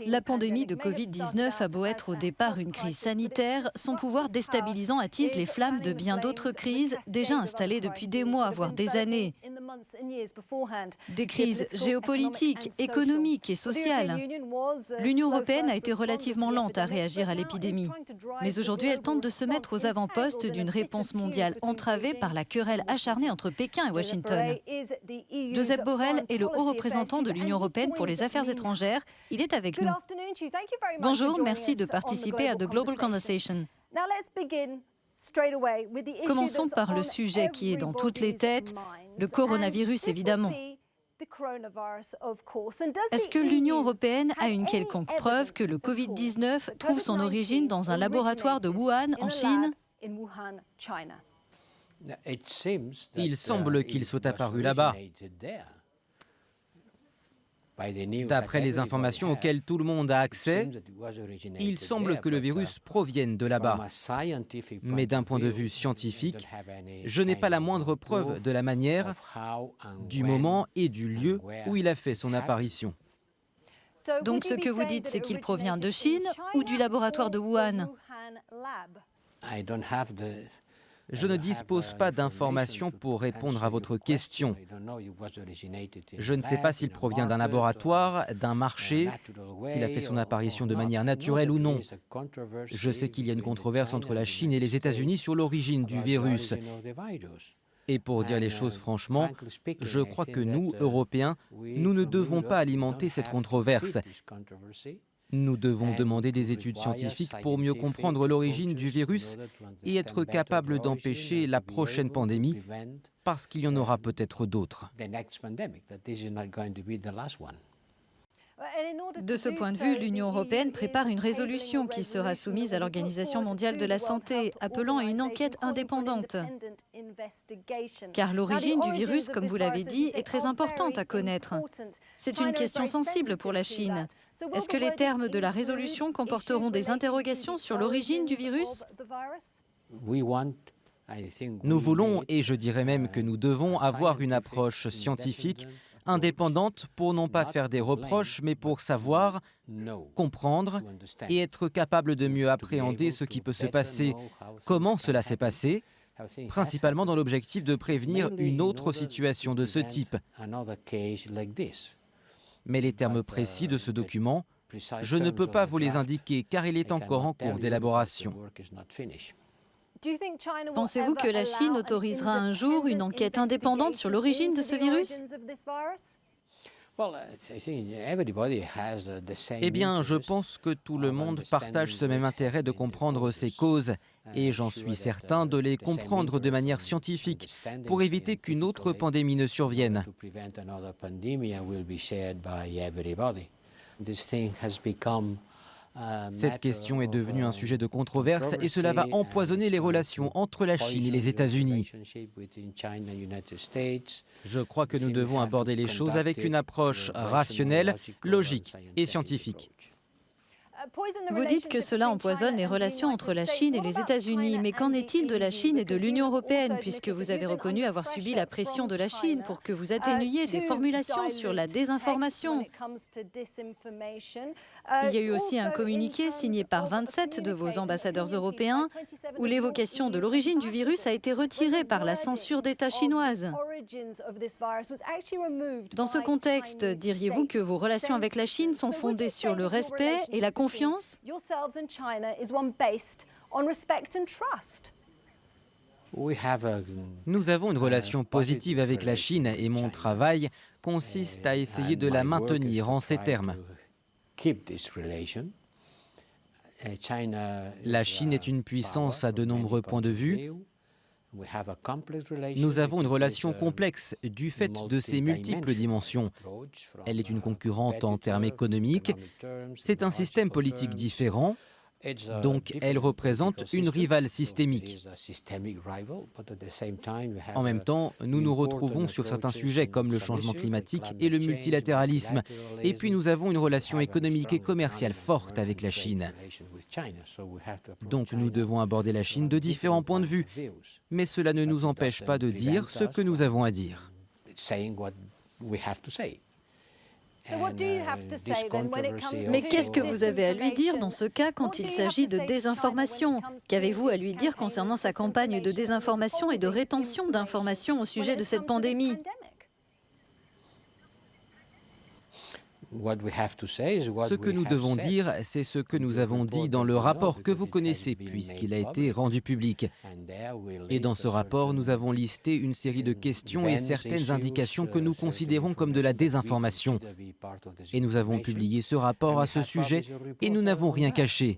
La pandémie de Covid-19 a beau être au départ une crise sanitaire, son pouvoir déstabilisant attise les flammes de bien d'autres crises déjà installées depuis des mois, voire des années. Des crises géopolitiques, économiques et sociales. L'Union européenne a été relativement lente à réagir à l'épidémie. Mais aujourd'hui, elle tente de se mettre aux avant-postes d'une réponse mondiale entravée par la querelle acharnée entre Pékin et Washington. Josep Borrell est le haut représentant de l'Union européenne pour les affaires étrangères. Il est avec nous. Bonjour, merci de participer à The Global Conversation. Commençons par le sujet qui est dans toutes les têtes, le coronavirus évidemment. Est-ce que l'Union européenne a une quelconque preuve que le Covid-19 trouve son origine dans un laboratoire de Wuhan, en Chine ? Il semble qu'il soit apparu là-bas. D'après les informations auxquelles tout le monde a accès, il semble que le virus provienne de là-bas. Mais d'un point de vue scientifique, je n'ai pas la moindre preuve de la manière, du moment et du lieu où il a fait son apparition. Donc ce que vous dites, c'est qu'il provient de Chine ou du laboratoire de Wuhan ? Je ne dispose pas d'informations pour répondre à votre question. Je ne sais pas s'il provient d'un laboratoire, d'un marché, s'il a fait son apparition de manière naturelle ou non. Je sais qu'il y a une controverse entre la Chine et les États-Unis sur l'origine du virus. Et pour dire les choses franchement, je crois que nous, Européens, nous ne devons pas alimenter cette controverse. Nous devons demander des études scientifiques pour mieux comprendre l'origine du virus et être capables d'empêcher la prochaine pandémie, parce qu'il y en aura peut-être d'autres. De ce point de vue, l'Union européenne prépare une résolution qui sera soumise à l'Organisation mondiale de la santé, appelant à une enquête indépendante. Car l'origine du virus, comme vous l'avez dit, est très importante à connaître. C'est une question sensible pour la Chine. Est-ce que les termes de la résolution comporteront des interrogations sur l'origine du virus ? Nous voulons, et je dirais même que nous devons, avoir une approche scientifique, indépendante, pour non pas faire des reproches, mais pour savoir, comprendre et être capable de mieux appréhender ce qui peut se passer, comment cela s'est passé, principalement dans l'objectif de prévenir une autre situation de ce type. Mais les termes précis de ce document, je ne peux pas vous les indiquer car il est encore en cours d'élaboration. Pensez-vous que la Chine autorisera un jour une enquête indépendante sur l'origine de ce virus ? Eh bien, je pense que tout le monde partage ce même intérêt de comprendre ces causes, et j'en suis certain de les comprendre de manière scientifique pour éviter qu'une autre pandémie ne survienne. Cette question est devenue un sujet de controverse et cela va empoisonner les relations entre la Chine et les États-Unis. Je crois que nous devons aborder les choses avec une approche rationnelle, logique et scientifique. Vous dites que cela empoisonne les relations entre la Chine et les États-Unis, mais qu'en est-il de la Chine et de l'Union européenne, puisque vous avez reconnu avoir subi la pression de la Chine pour que vous atténuiez des formulations sur la désinformation ? Il y a eu aussi un communiqué signé par 27 de vos ambassadeurs européens, où l'évocation de l'origine du virus a été retirée par la censure d'État chinoise. Dans ce contexte, diriez-vous que vos relations avec la Chine sont fondées sur le respect et la confiance ? Nous avons une relation positive avec la Chine et mon travail consiste à essayer de la maintenir en ces termes. La Chine est une puissance à de nombreux points de vue. Nous avons une relation complexe du fait de ses multiples dimensions. Elle est une concurrente en termes économiques. C'est un système politique différent. Donc, elle représente une rivale systémique. En même temps, nous nous retrouvons sur certains sujets comme le changement climatique et le multilatéralisme. Et puis, nous avons une relation économique et commerciale forte avec la Chine. Donc, nous devons aborder la Chine de différents points de vue. Mais cela ne nous empêche pas de dire ce que nous avons à dire. Mais qu'est-ce que vous avez à lui dire dans ce cas quand il s'agit de désinformation? Qu'avez-vous à lui dire concernant sa campagne de désinformation et de rétention d'informations au sujet de cette pandémie? Ce que nous devons dire, c'est ce que nous avons dit dans le rapport que vous connaissez, puisqu'il a été rendu public. Et dans ce rapport, nous avons listé une série de questions et certaines indications que nous considérons comme de la désinformation. Et nous avons publié ce rapport à ce sujet et nous n'avons rien caché.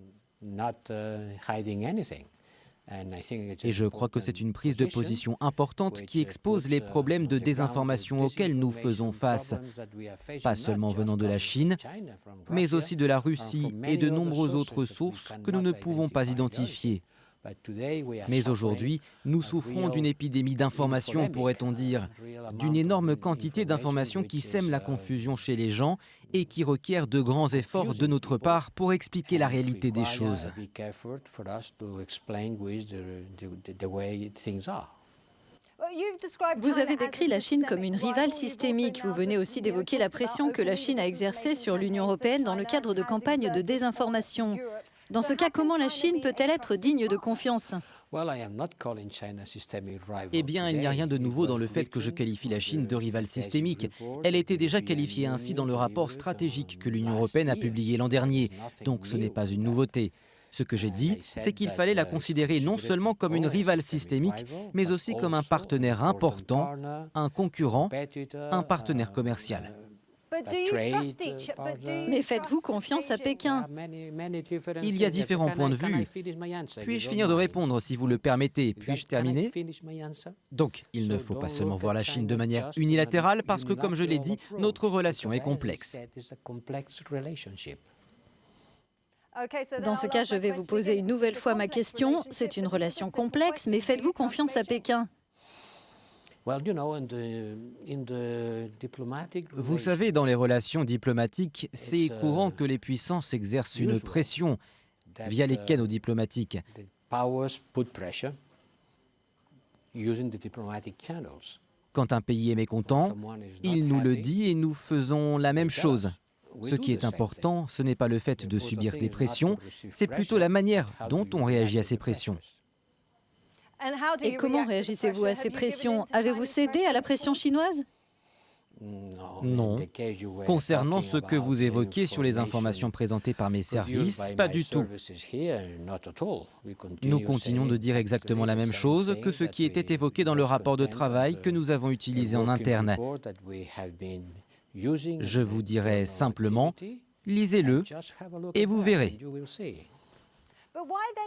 Et je crois que c'est une prise de position importante qui expose les problèmes de désinformation auxquels nous faisons face, pas seulement venant de la Chine, mais aussi de la Russie et de nombreuses autres sources que nous ne pouvons pas identifier. Mais aujourd'hui, nous souffrons d'une épidémie d'information, pourrait-on dire, d'une énorme quantité d'informations qui sèment la confusion chez les gens et qui requièrent de grands efforts de notre part pour expliquer la réalité des choses. Vous avez décrit la Chine comme une rivale systémique. Vous venez aussi d'évoquer la pression que la Chine a exercée sur l'Union européenne dans le cadre de campagnes de désinformation. Dans ce cas, comment la Chine peut-elle être digne de confiance? Eh bien, il n'y a rien de nouveau dans le fait que je qualifie la Chine de rivale systémique. Elle était déjà qualifiée ainsi dans le rapport stratégique que l'Union européenne a publié l'an dernier, donc ce n'est pas une nouveauté. Ce que j'ai dit, c'est qu'il fallait la considérer non seulement comme une rivale systémique, mais aussi comme un partenaire important, un concurrent, un partenaire commercial. Mais faites-vous confiance à Pékin? Il y a différents points de vue. Puis-je finir de répondre, si vous le permettez? Puis-je terminer? Donc, il ne faut pas seulement voir la Chine de manière unilatérale, parce que, comme je l'ai dit, notre relation est complexe. Dans ce cas, je vais vous poser une nouvelle fois ma question. C'est une relation complexe, mais faites-vous confiance à Pékin? Vous savez, dans les relations diplomatiques, c'est courant que les puissances exercent une pression via les canaux diplomatiques. Quand un pays est mécontent, il nous le dit et nous faisons la même chose. Ce qui est important, ce n'est pas le fait de subir des pressions, c'est plutôt la manière dont on réagit à ces pressions. Et comment réagissez-vous à ces pressions? Avez-vous cédé à la pression chinoise? Non. Concernant ce que vous évoquez sur les informations présentées par mes services, pas du tout. Nous continuons de dire exactement la même chose que ce qui était évoqué dans le rapport de travail que nous avons utilisé en interne. Je vous dirai simplement, lisez-le et vous verrez.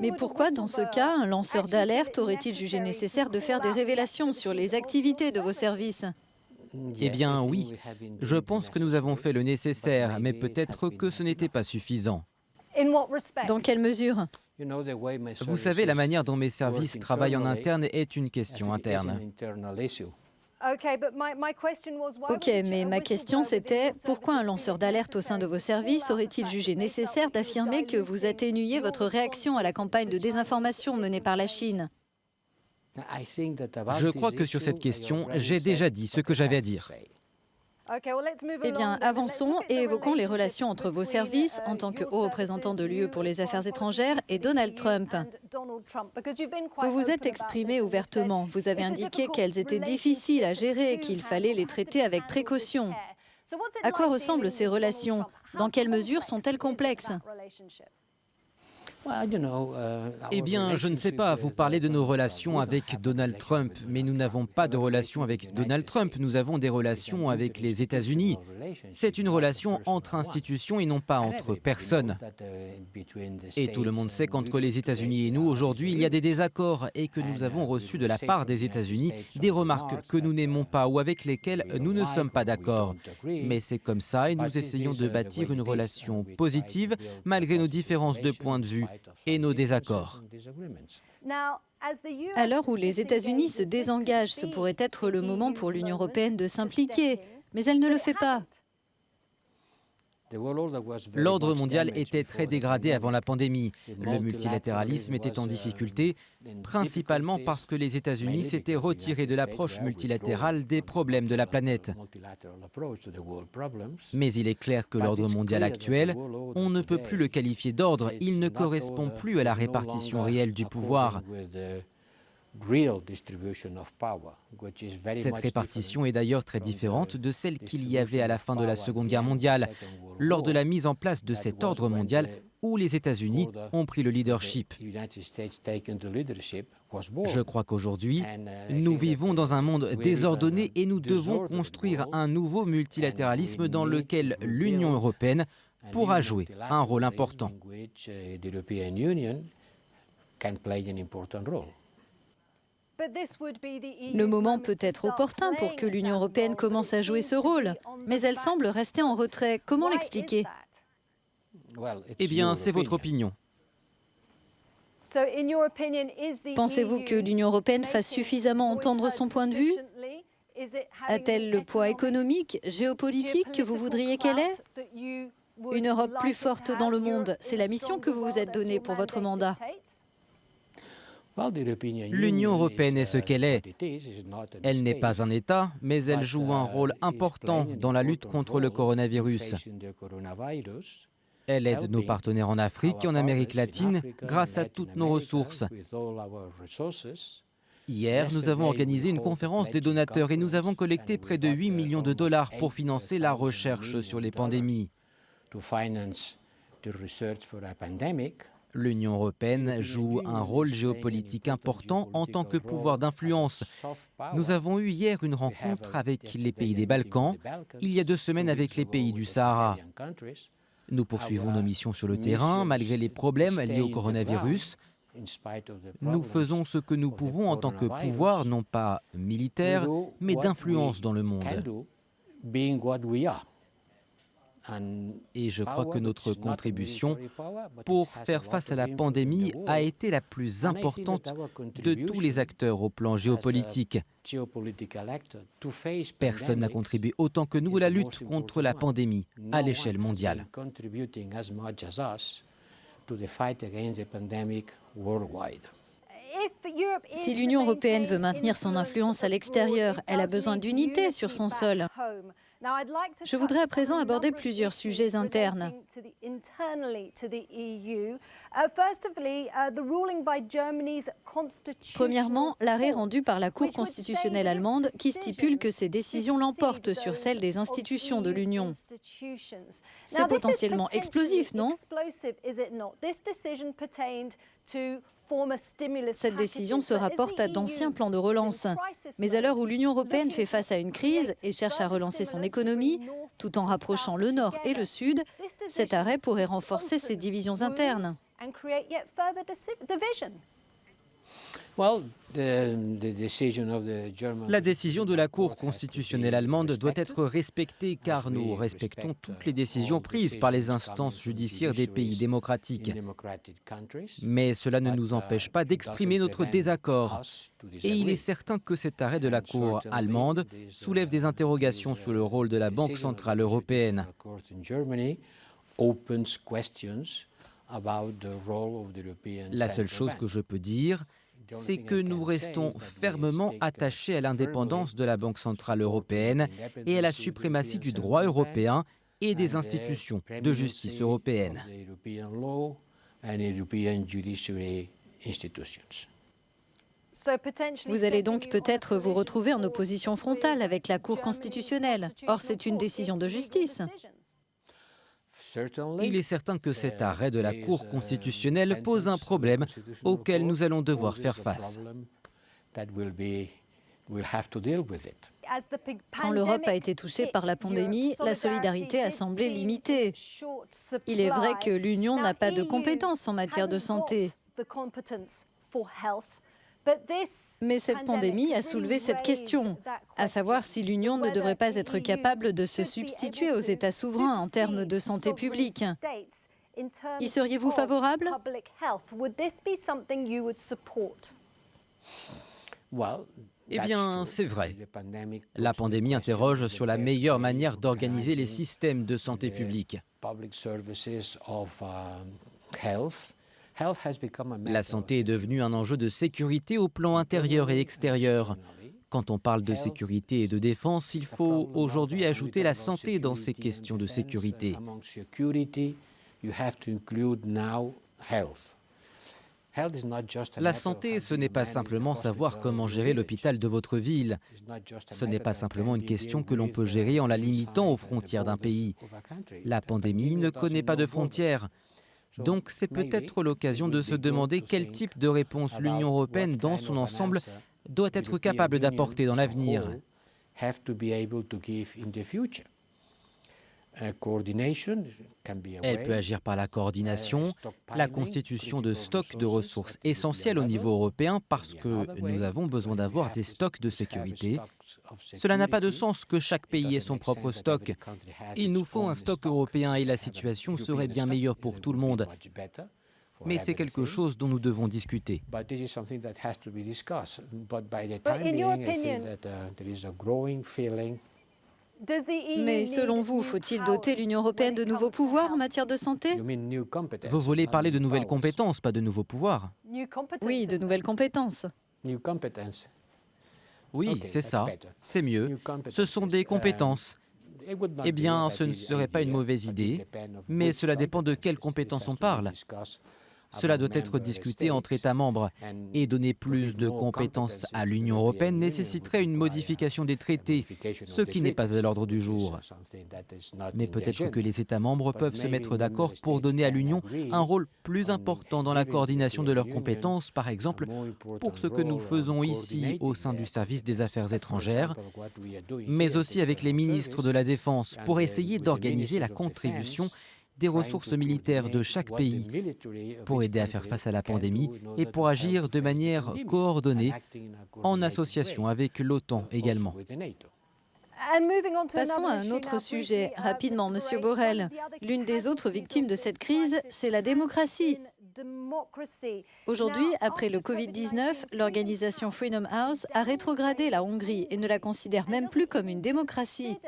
Mais pourquoi, dans ce cas, un lanceur d'alerte aurait-il jugé nécessaire de faire des révélations sur les activités de vos services? Eh bien oui, je pense que nous avons fait le nécessaire, mais peut-être que ce n'était pas suffisant. Dans quelle mesure? Vous savez, la manière dont mes services travaillent en interne est une question interne. Ok, mais ma question c'était, pourquoi un lanceur d'alerte au sein de vos services aurait-il jugé nécessaire d'affirmer que vous atténuiez votre réaction à la campagne de désinformation menée par la Chine? Je crois que sur cette question, j'ai déjà dit ce que j'avais à dire. Eh bien, avançons et évoquons les relations entre vos services en tant que haut représentant de l'UE pour les affaires étrangères et Donald Trump. Vous vous êtes exprimé ouvertement. Vous avez indiqué qu'elles étaient difficiles à gérer et qu'il fallait les traiter avec précaution. À quoi ressemblent ces relations? Dans quelle mesure sont-elles complexes? Eh bien, je ne sais pas, vous parlez de nos relations avec Donald Trump, mais nous n'avons pas de relation avec Donald Trump, nous avons des relations avec les États-Unis. C'est une relation entre institutions et non pas entre personnes. Et tout le monde sait qu'entre les États-Unis et nous, aujourd'hui, il y a des désaccords et que nous avons reçu de la part des États-Unis des remarques que nous n'aimons pas ou avec lesquelles nous ne sommes pas d'accord. Mais c'est comme ça et nous essayons de bâtir une relation positive malgré nos différences de point de vue et nos désaccords. À l'heure où les États-Unis se désengagent, ce pourrait être le moment pour l'Union européenne de s'impliquer, mais elle ne le fait pas. L'ordre mondial était très dégradé avant la pandémie. Le multilatéralisme était en difficulté, principalement parce que les États-Unis s'étaient retirés de l'approche multilatérale des problèmes de la planète. Mais il est clair que l'ordre mondial actuel, on ne peut plus le qualifier d'ordre, il ne correspond plus à la répartition réelle du pouvoir. Cette répartition est d'ailleurs très différente de celle qu'il y avait à la fin de la Seconde Guerre mondiale, lors de la mise en place de cet ordre mondial où les États-Unis ont pris le leadership. Je crois qu'aujourd'hui, nous vivons dans un monde désordonné et nous devons construire un nouveau multilatéralisme dans lequel l'Union européenne pourra jouer un rôle important. Le moment peut être opportun pour que l'Union européenne commence à jouer ce rôle, mais elle semble rester en retrait. Comment l'expliquer? Eh bien, c'est votre opinion. Pensez-vous que l'Union européenne fasse suffisamment entendre son point de vue? A-t-elle le poids économique, géopolitique que vous voudriez qu'elle ait? Une Europe plus forte dans le monde, c'est la mission que vous vous êtes donnée pour votre mandat. L'Union européenne est ce qu'elle est. Elle n'est pas un État, mais elle joue un rôle important dans la lutte contre le coronavirus. Elle aide nos partenaires en Afrique et en Amérique latine grâce à toutes nos ressources. Hier, nous avons organisé une conférence des donateurs et nous avons collecté près de 8 millions de dollars pour financer la recherche sur les pandémies. L'Union européenne joue un rôle géopolitique important en tant que pouvoir d'influence. Nous avons eu hier une rencontre avec les pays des Balkans, il y a 2 semaines avec les pays du Sahara. Nous poursuivons nos missions sur le terrain malgré les problèmes liés au coronavirus. Nous faisons ce que nous pouvons en tant que pouvoir, non pas militaire, mais d'influence dans le monde. Et je crois que notre contribution pour faire face à la pandémie a été la plus importante de tous les acteurs au plan géopolitique. Personne n'a contribué autant que nous à la lutte contre la pandémie à l'échelle mondiale. Si l'Union européenne veut maintenir son influence à l'extérieur, elle a besoin d'unité sur son sol. Je voudrais à présent aborder plusieurs sujets internes. Premièrement, l'arrêt rendu par la Cour constitutionnelle allemande qui stipule que ses décisions l'emportent sur celles des institutions de l'Union. C'est potentiellement explosif, non ? Cette décision se rapporte à d'anciens plans de relance. Mais à l'heure où l'Union européenne fait face à une crise et cherche à relancer son économie, tout en rapprochant le Nord et le Sud, cet arrêt pourrait renforcer ces divisions internes. La décision de la Cour constitutionnelle allemande doit être respectée car nous respectons toutes les décisions prises par les instances judiciaires des pays démocratiques. Mais cela ne nous empêche pas d'exprimer notre désaccord. Et il est certain que cet arrêt de la Cour allemande soulève des interrogations sur le rôle de la Banque centrale européenne. La seule chose que je peux dire, c'est que nous restons fermement attachés à l'indépendance de la Banque centrale européenne et à la suprématie du droit européen et des institutions de justice européennes. Vous allez donc peut-être vous retrouver en opposition frontale avec la Cour constitutionnelle. Or, c'est une décision de justice. Il est certain que cet arrêt de la Cour constitutionnelle pose un problème auquel nous allons devoir faire face. Quand l'Europe a été touchée par la pandémie, la solidarité a semblé limitée. Il est vrai que l'Union n'a pas de compétences en matière de santé. Mais cette pandémie a soulevé cette question, à savoir si l'Union ne devrait pas être capable de se substituer aux États souverains en termes de santé publique. Y seriez-vous favorable ? Eh bien, c'est vrai. La pandémie interroge sur la meilleure manière d'organiser les systèmes de santé publique. La santé est devenue un enjeu de sécurité au plan intérieur et extérieur. Quand on parle de sécurité et de défense, il faut aujourd'hui ajouter la santé dans ces questions de sécurité. La santé, ce n'est pas simplement savoir comment gérer l'hôpital de votre ville. Ce n'est pas simplement une question que l'on peut gérer en la limitant aux frontières d'un pays. La pandémie ne connaît pas de frontières. Donc c'est peut-être l'occasion de se demander quel type de réponse l'Union européenne dans son ensemble doit être capable d'apporter dans l'avenir. Elle peut agir par la coordination, la constitution de stocks de ressources essentielles au niveau européen parce que nous avons besoin d'avoir des stocks de sécurité. Cela n'a pas de sens que chaque pays ait son propre stock. Il nous faut un stock européen et la situation serait bien meilleure pour tout le monde. Mais c'est quelque chose dont nous devons discuter. Mais selon vous, faut-il doter l'Union européenne de nouveaux pouvoirs en matière de santé? Vous voulez parler de nouvelles compétences, pas de nouveaux pouvoirs? Oui, de nouvelles compétences. Oui, c'est ça. C'est mieux. Ce sont des compétences. Eh bien, ce ne serait pas une mauvaise idée, mais cela dépend de quelles compétences on parle. Cela doit être discuté entre États membres et donner plus de compétences à l'Union européenne nécessiterait une modification des traités, ce qui n'est pas à l'ordre du jour. Mais peut-être que les États membres peuvent se mettre d'accord pour donner à l'Union un rôle plus important dans la coordination de leurs compétences, par exemple pour ce que nous faisons ici au sein du service des affaires étrangères, mais aussi avec les ministres de la Défense pour essayer d'organiser la contribution des ressources militaires de chaque pays pour aider à faire face à la pandémie et pour agir de manière coordonnée en association avec l'OTAN également. Passons à un autre sujet, rapidement, Monsieur Borrell. L'une des autres victimes de cette crise, c'est la démocratie. Aujourd'hui, après le Covid-19, l'organisation Freedom House a rétrogradé la Hongrie et ne la considère même plus comme une démocratie.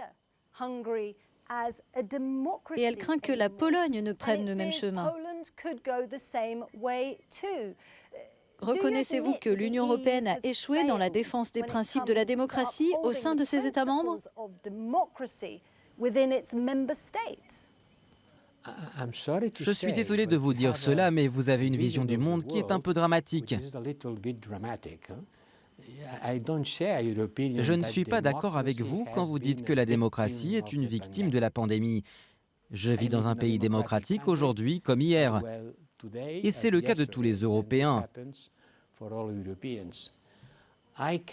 Et elle craint que la Pologne ne prenne le même chemin. Reconnaissez-vous que l'Union européenne a échoué dans la défense des principes de la démocratie au sein de ses États membres? Je suis désolé de vous dire cela, mais vous avez une vision du monde qui est un peu dramatique. Je ne suis pas d'accord avec vous quand vous dites que la démocratie est une victime de la pandémie. Je vis dans un pays démocratique aujourd'hui comme hier. Et c'est le cas de tous les Européens.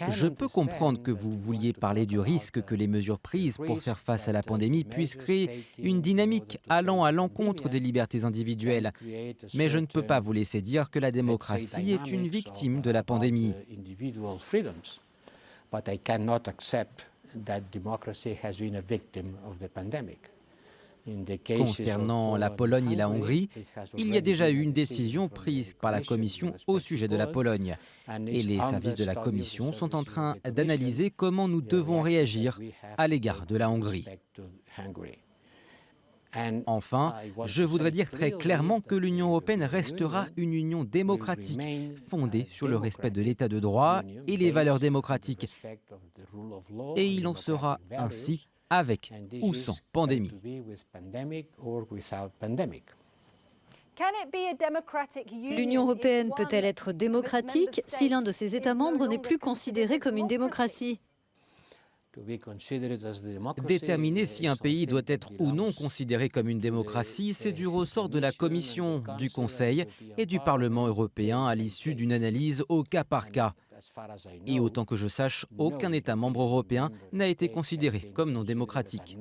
Je peux comprendre que vous vouliez parler du risque que les mesures prises pour faire face à la pandémie puissent créer une dynamique allant à l'encontre des libertés individuelles. Mais je ne peux pas vous laisser dire que la démocratie est une victime de la pandémie. Concernant la Pologne et la Hongrie, il y a déjà eu une décision prise par la Commission au sujet de la Pologne. Et les services de la Commission sont en train d'analyser comment nous devons réagir à l'égard de la Hongrie. Enfin, je voudrais dire très clairement que l'Union européenne restera une union démocratique, fondée sur le respect de l'État de droit et les valeurs démocratiques. Et il en sera ainsi avec ou sans pandémie. L'Union européenne peut-elle être démocratique si l'un de ses États membres n'est plus considéré comme une démocratie? Déterminer si un pays doit être ou non considéré comme une démocratie, c'est du ressort de la Commission, du Conseil et du Parlement européen à l'issue d'une analyse au cas par cas. Et autant que je sache, aucun État membre européen n'a été considéré comme non démocratique.